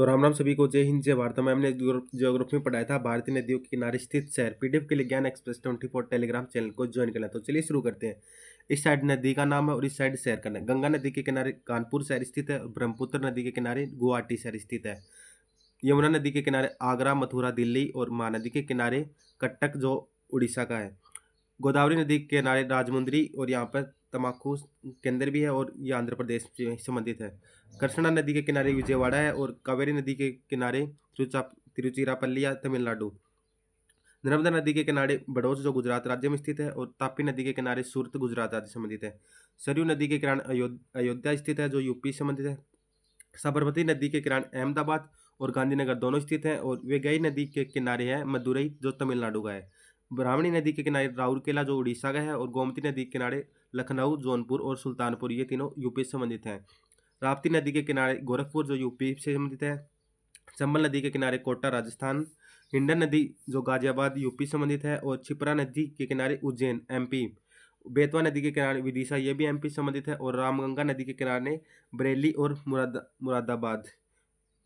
तो राम राम सभी को, जय हिंद जय भारत। में हमने ज्योग्राफी में पढ़ाया था भारतीय नदियों के किनारे स्थित शहर। पीडीएफ के लिए ज्ञान एक्सप्रेस 24 टेलीग्राम चैनल को ज्वाइन करना है। तो चलिए शुरू करते हैं। इस साइड नदी का नाम है और इस साइड शहर का नाम। गंगा नदी के किनारे कानपुर शहर स्थित है। ब्रह्मपुत्र नदी के किनारे गुवाहाटी शहर स्थित है। यमुना नदी के किनारे आगरा, मथुरा दिल्ली और महानदी के किनारे कटक जो उड़ीसा का है। गोदावरी नदी के किनारे राजमुंद्री और यहाँ पर तमाकू केंद्र भी है और ये आंध्र प्रदेश से संबंधित है। कृष्णा नदी के किनारे विजयवाड़ा है और कावेरी नदी के किनारे तिरुचिरापल्ली या तमिलनाडु। नर्मदा नदी के किनारे बड़ौत जो गुजरात राज्य में स्थित है और तापी नदी के किनारे सूरत गुजरात राज्य से संबंधित है। सरयू नदी के किनारे अयोध्या स्थित है जो यूपी से संबंधित है। साबरमती नदी के किनारे अहमदाबाद और गांधीनगर दोनों स्थित हैं और वेगई नदी के किनारे है मदुरई जो तमिलनाडु का है। ब्राह्मणी नदी के किनारे राउरकेला जो उड़ीसा का है और गोमती नदी के किनारे लखनऊ, जौनपुर और सुल्तानपुर ये तीनों यूपी से संबंधित हैं। राप्ती नदी के किनारे गोरखपुर जो यूपी से संबंधित है। चंबल नदी के किनारे कोटा राजस्थान। हिंडन नदी जो गाजियाबाद यूपी से संबंधित है और छिपरा नदी के किनारे उज्जैन एमपी। बेतवा नदी के किनारे विदिशा ये भी एमपी से संबंधित है और रामगंगा नदी के किनारे बरेली और मुरादाबाद।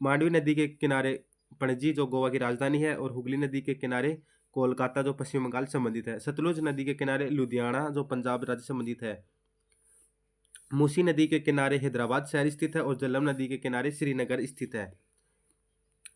मांडवी नदी के किनारे पणजी जो गोवा की राजधानी है और हुगली नदी के किनारे कोलकाता जो पश्चिम बंगाल से संबंधित है। सतलुज नदी के किनारे लुधियाना जो पंजाब राज्य से संबंधित है। मूसी नदी के किनारे हैदराबाद शहर स्थित है और झेलम नदी के किनारे श्रीनगर स्थित है।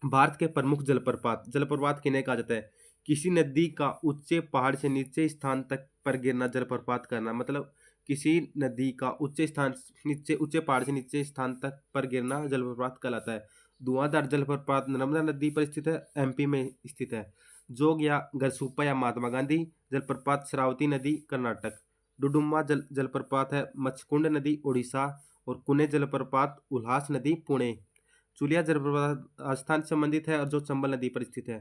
भारत के प्रमुख जलप्रपात। जलप्रपात किन्हें कहा जाता है? किसी नदी का ऊंचे पहाड़ से नीचे स्थान तक पर गिरना जलप्रपात करना। मतलब किसी नदी का ऊंचे पहाड़ से नीचे स्थान तक पर गिरना जलप्रपात कहलाता है। धुआंधार जलप्रपात नर्मदा नदी पर स्थित है, एमपी में स्थित है। जोग या गरसूपा या महात्मा गांधी जलप्रपात श्रावती नदी कर्नाटक। डुडुम्मा जलप्रपात है मच्छकुंड नदी उड़ीसा और कुने जलप्रपात उल्हास नदी पुणे। चुलिया जलप्रपात राजस्थान से संबंधित है और जो चंबल नदी पर स्थित है।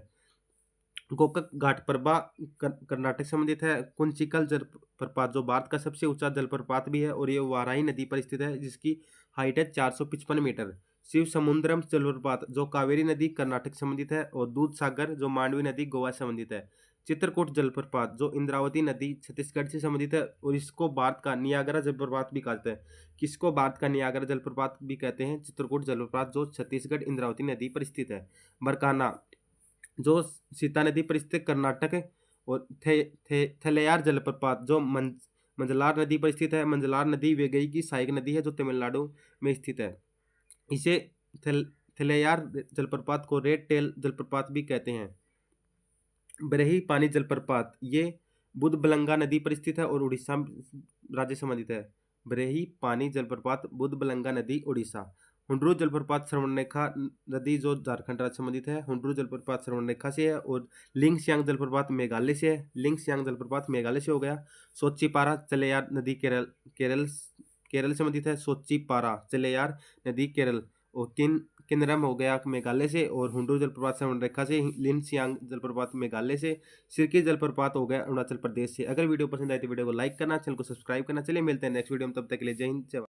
गोकक घाटप्रभा कर्नाटक से संबंधित है। कुंचिकल जलप्रपात जो भारत का सबसे ऊंचा जलप्रपात भी है और ये वाराही नदी पर स्थित है जिसकी हाइट है 455 मीटर। शिव समुद्रम जलप्रपात जो कावेरी नदी कर्नाटक से संबंधित है और दूध सागर जो मांडवी नदी गोवा से संबंधित है। चित्रकूट जलप्रपात जो इंद्रावती नदी छत्तीसगढ़ से संबंधित है और इसको भारत का नियाग्रा जलप्रपात भी कहते हैं। किसको भारत का नियाग्रा जलप्रपात भी कहते हैं? चित्रकूट जलप्रपात जो छत्तीसगढ़ इंद्रावती नदी पर स्थित है। बरकाना जो सीता नदी पर स्थित कर्नाटक है और थेलेयार जलप्रपात जो मंजलार नदी पर स्थित है। मंजलार नदी वेगई की सहायक नदी है जो तमिलनाडु में स्थित है। इसे थेलेयार जलप्रपात को रेड टेल जलप्रपात भी कहते हैं। बरही पानी जलप्रपात ये बुधबलंगा नदी पर स्थित है और उड़ीसा राज्य से संबंधित है। बरही पानी जलप्रपात बुधबलंगा नदी उड़ीसा। हुंड्रू जलप्रपात श्रवणरेखा नदी जो झारखंड राज्य से संबंधित है। हुंड्रू जलप्रपात श्रवणरेखा से है और लिंग सियांग जलप्रपात मेघालय से है। लिंग सियांग जलप्रपात मेघालय से हो गया। सोच्चीपारा चलेयार नदी केरल से संबंधित है। सोच्चीपारा चलेयार नदी केरल और किन्नरम हो गया मेघालय से और हुंड्रू जलप्रपात श्रवणरेखा से। लिन सियांग जलप्रपात मेघालय से। सिरकी जलप्रपात हो गया अरुणाचल प्रदेश से। अगर वीडियो पसंद आए तो वीडियो को लाइक करना, चैनल को सब्सक्राइब करना। चलिए मिलते हैं नेक्स्ट वीडियो में, तब तक के लिए जय हिंद जय भारत।